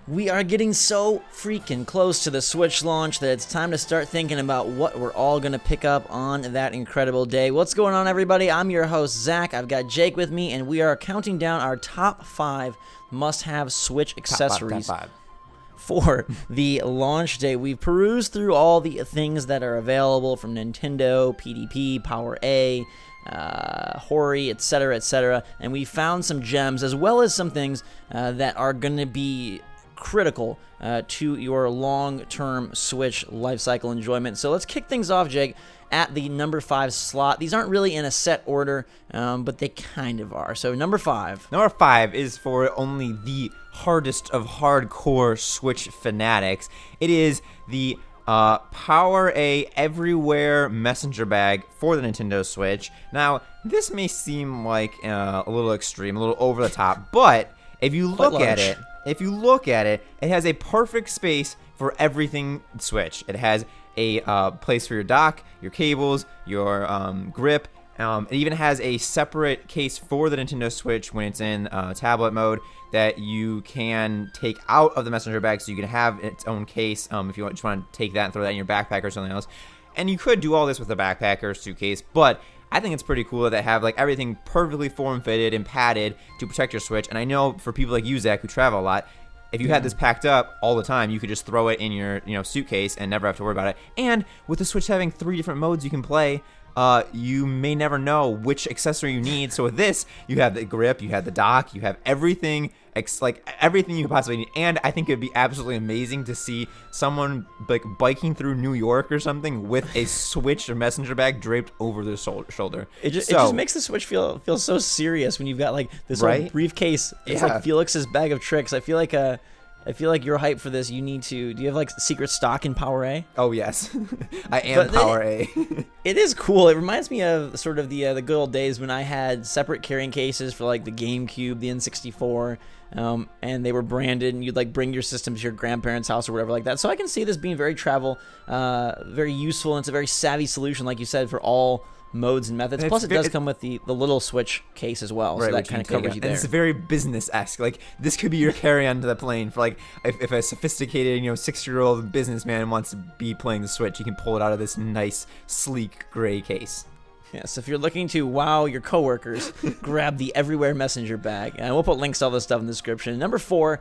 We are getting so freaking close to the Switch launch that it's time to start thinking about what we're all going to pick up on that incredible day. What's going on, everybody? I'm your host, Zach. I've got Jake with me, and we are counting down our top 5 must-have Switch accessories Top five. for the launch day. We've perused through all the things that are available from Nintendo, PDP, PowerA, Hori, etc., and we found some gems as well as some things that are going to be critical to your long-term Switch lifecycle enjoyment. So let's kick things off, Jake, at the number 5 slot. These aren't really in a set order, but they kind of are. So number 5. Number 5 is for only the hardest of hardcore Switch fanatics. It is the PowerA Everywhere Messenger Bag for the Nintendo Switch. Now, this may seem like a little extreme, a little over the top, but if you look at it, it has a perfect space for everything Switch. It has a place for your dock, your cables, your grip. It even has a separate case for the Nintendo Switch when it's in tablet mode that you can take out of the messenger bag, so you can have its own case if you just want to take that and throw that in your backpack or something else. And you could do all this with a backpack or suitcase, but I think it's pretty cool that they have like everything perfectly form-fitted and padded to protect your Switch. And I know for people like you, Zach, who travel a lot, if you had this packed up all the time, you could just throw it in your suitcase and never have to worry about it. And with the Switch having 3 different modes you can play, you may never know which accessory you need. So with this, you have the grip, you have the dock, you have everything, everything you could possibly need. And I think it'd be absolutely amazing to see someone like biking through New York or something with a Switch or messenger bag draped over their shoulder. It just makes the Switch feel so serious when you've got like this whole briefcase. It's like Felix's bag of tricks. I feel like you're hyped for this. Do you have like secret stock in PowerA? Oh yes, I am PowerA. It is cool. It reminds me of sort of the good old days when I had separate carrying cases for like the GameCube, the N64, and they were branded, and you'd like bring your system to your grandparents' house or whatever like that. So I can see this being very very useful, and it's a very savvy solution, like you said, for all modes and methods. Plus, it does come with the little Switch case as well, so that kind of covers you there. And it's very business-esque. Like, this could be your carry-on to the plane for, like, if a sophisticated, 6-year-old businessman wants to be playing the Switch, you can pull it out of this nice, sleek, gray case. Yes, if you're looking to wow your coworkers, grab the Everywhere Messenger Bag. And we'll put links to all this stuff in the description. Number 4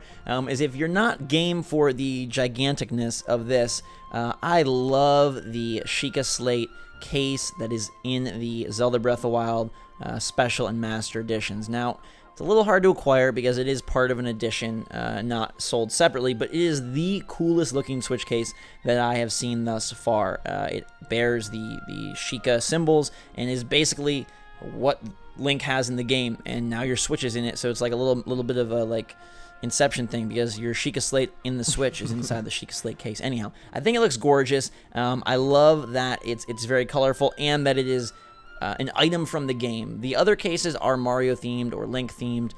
is if you're not game for the giganticness of this, I love the Sheikah Slate case that is in the Zelda Breath of the Wild Special and Master Editions. Now, it's a little hard to acquire because it is part of an edition, not sold separately, but it is the coolest looking Switch case that I have seen thus far. It bears the Sheikah symbols and is basically what Link has in the game, and now your Switch is in it, so it's like a little bit of a like Inception thing, because your Sheikah Slate in the Switch is inside the Sheikah Slate case. Anyhow, I think it looks gorgeous. I love that it's very colorful and that it is an item from the game. The other cases are Mario themed or Link themed,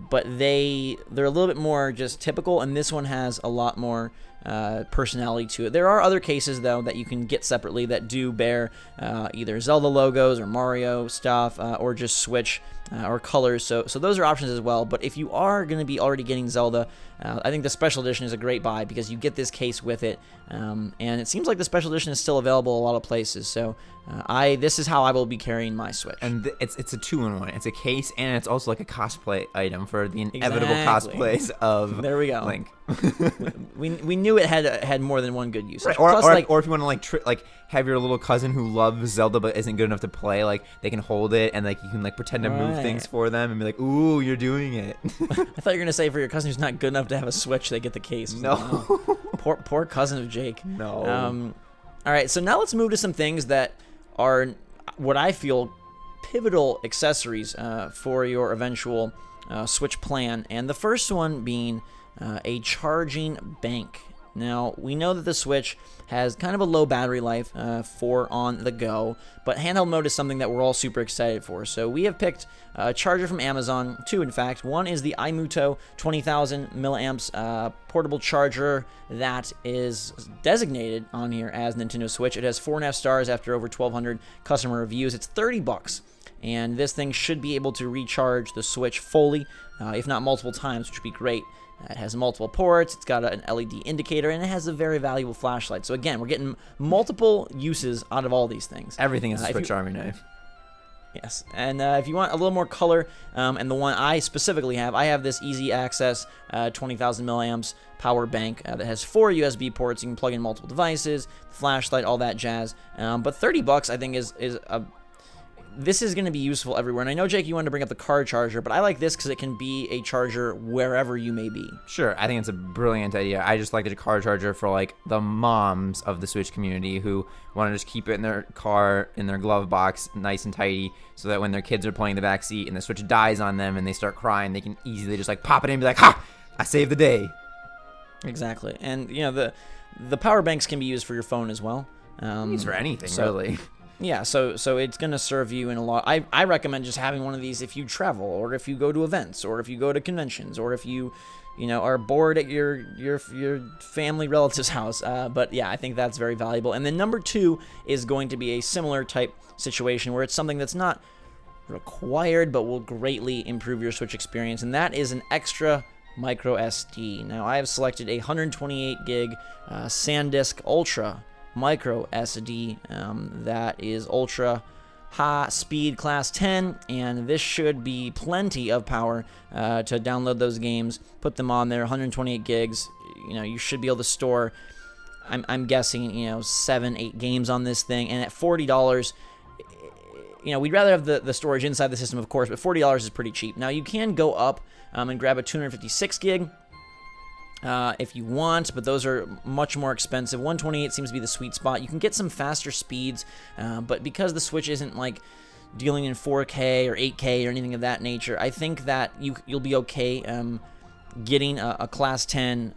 but they're a little bit more just typical, and this one has a lot more personality to it. There are other cases though that you can get separately that do bear either Zelda logos or Mario stuff, or just Switch or colors. So those are options as well. But if you are going to be already getting Zelda, I think the special edition is a great buy because you get this case with it, and it seems like the special edition is still available a lot of places. So this is how I will be carrying my Switch. And it's a 2-in-1. It's a case, and it's also like a cosplay item for the inevitable cosplays of there we go. Link. we knew it had more than one good use. Right. Or if you want to have your little cousin who loves Zelda but isn't good enough to play, like they can hold it and like you can like pretend to move things for them and be like, "Ooh, you're doing it." I thought you were gonna say for your cousin who's not good enough to have a Switch, they get the case. No. Poor cousin of Jake. No. All right, so now let's move to some things that are what I feel pivotal accessories for your eventual Switch plan, and the first one being a charging bank. Now, we know that the Switch has kind of a low battery life for on the go, but handheld mode is something that we're all super excited for. So we have picked a charger from Amazon, 2 in fact. One is the iMuto 20,000 milliamps portable charger that is designated on here as Nintendo Switch. It has 4.5 stars after over 1,200 customer reviews. It's $30. and this thing should be able to recharge the Switch fully, if not multiple times, which would be great. It has multiple ports, it's got an LED indicator, and it has a very valuable flashlight. So again, we're getting multiple uses out of all these things. Everything is a Switch Army knife. Yes, and if you want a little more color, and the one I specifically have, I have this easy access 20,000 milliamps power bank that has 4 USB ports. You can plug in multiple devices, flashlight, all that jazz. But $30, I think, is a this is going to be useful everywhere. And I know, Jake, you wanted to bring up the car charger, but I like this because it can be a charger wherever you may be. Sure, I think it's a brilliant idea. I just like a car charger for like the moms of the Switch community who want to just keep it in their car, in their glove box, nice and tidy, so that when their kids are playing the back seat and the Switch dies on them and they start crying, they can easily just like pop it in and be like, ha, I saved the day. Exactly. And, you know, the power banks can be used for your phone as well. Used for anything, really. Yeah, so it's going to serve you in a lot. I recommend just having one of these if you travel, or if you go to events, or if you go to conventions, or if you are bored at your family relative's house. But yeah, I think that's very valuable. And then number 2 is going to be a similar type situation where it's something that's not required but will greatly improve your Switch experience, and that is an extra micro SD. Now, I have selected a 128 gig SanDisk Ultra micro SD that is ultra high speed class 10, and this should be plenty of power to download those games, put them on there. 128 gigs, you should be able to store, I'm guessing, 7-8 games on this thing. And at $40, we'd rather have the storage inside the system, of course, but $40 is pretty cheap. Now, you can go up and grab a 256 gig if you want, but those are much more expensive. 128 seems to be the sweet spot. You can get some faster speeds, but because the Switch isn't like dealing in 4K or 8K or anything of that nature, I think that you'll be okay getting a class 10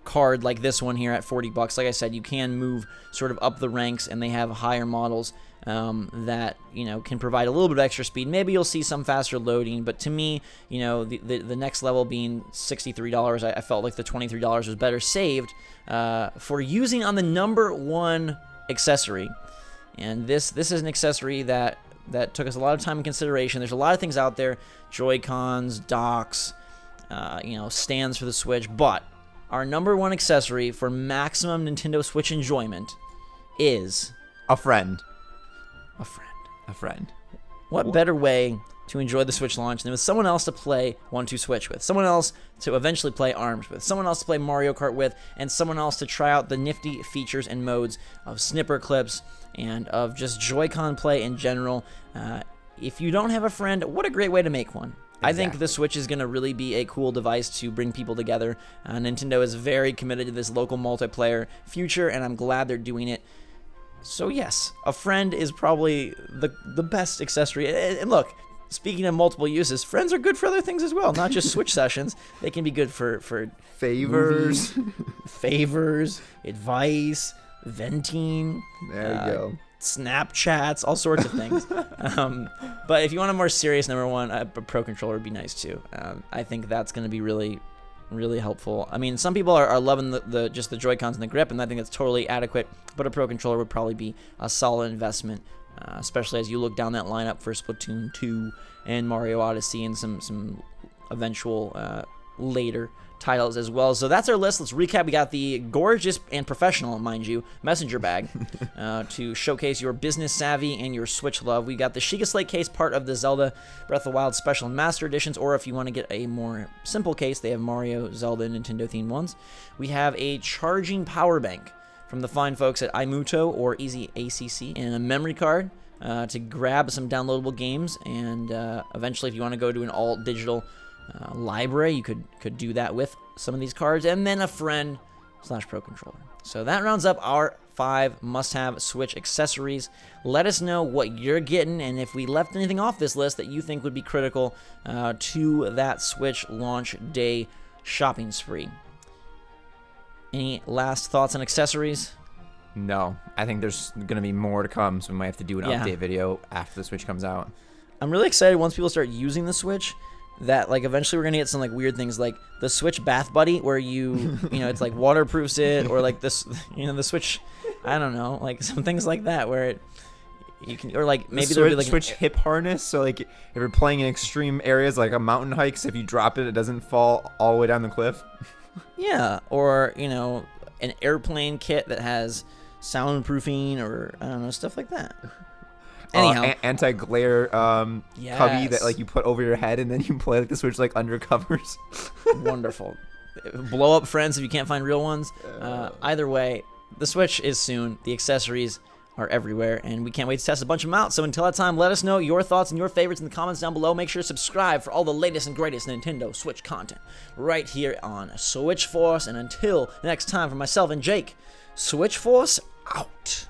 card like this one here at $40. Like I said, you can move sort of up the ranks, and they have higher models that can provide a little bit of extra speed. Maybe you'll see some faster loading, but to me, the next level being $63, I felt like the $23 was better saved for using on the number 1 accessory. And this is an accessory that took us a lot of time and consideration. There's a lot of things out there: Joy-Cons, docks, stands for the Switch, but our number 1 accessory for maximum Nintendo Switch enjoyment is a friend. A friend. What better way to enjoy the Switch launch than with someone else to play 1-2 Switch with, someone else to eventually play ARMS with, someone else to play Mario Kart with, and someone else to try out the nifty features and modes of snipper clips and of just Joy-Con play in general. If you don't have a friend, what a great way to make one. Exactly. I think the Switch is going to really be a cool device to bring people together. Nintendo is very committed to this local multiplayer future, and I'm glad they're doing it. So yes, a friend is probably the best accessory. And look, speaking of multiple uses, friends are good for other things as well, not just Switch sessions. They can be good for favors, advice, venting. There you go. Snapchats, all sorts of things. But if you want a more serious number 1, a Pro Controller would be nice too. I think that's going to be really, really helpful. I mean, some people are loving the just the Joy-Cons and the grip, and I think that's totally adequate, but a Pro Controller would probably be a solid investment, especially as you look down that lineup for Splatoon 2 and Mario Odyssey and some eventual later titles as well. So that's our list. Let's recap. We got the gorgeous and professional, mind you, messenger bag to showcase your business savvy and your Switch love. We got the Sheikah Slate case, part of the Zelda Breath of the Wild Special and Master Editions, or if you want to get a more simple case, they have Mario, Zelda, and Nintendo themed ones. We have a charging power bank from the fine folks at iMuto or Easy ACC, and a memory card to grab some downloadable games, and eventually if you want to go to an all-digital library, you could do that with some of these cards, and then a friend / Pro Controller. So that rounds up our 5 must-have Switch accessories. Let us know what you're getting, and if we left anything off this list that you think would be critical to that Switch launch day shopping spree. Any last thoughts on accessories? No, I think there's going to be more to come, so we might have to do an update video after the Switch comes out. I'm really excited once people start using the Switch that like eventually we're gonna get some like weird things like the Switch Bath Buddy, where it's like waterproofs it, or like this the Switch, I don't know, like some things like that where You can, or like maybe the there'll be like Switch hip harness. So like if you're playing in extreme areas like a mountain hike, so if you drop it, it doesn't fall all the way down the cliff. Yeah, or an airplane kit that has soundproofing, or I don't know, stuff like that. Anyhow, anti-glare cubby that like you put over your head, and then you play like the Switch like under covers. Wonderful. Blow up friends if you can't find real ones. Either way, the Switch is soon. The accessories are everywhere, and we can't wait to test a bunch of them out. So until that time, let us know your thoughts and your favorites in the comments down below. Make sure to subscribe for all the latest and greatest Nintendo Switch content right here on Switch Force. And until next time, for myself and Jake, Switch Force out.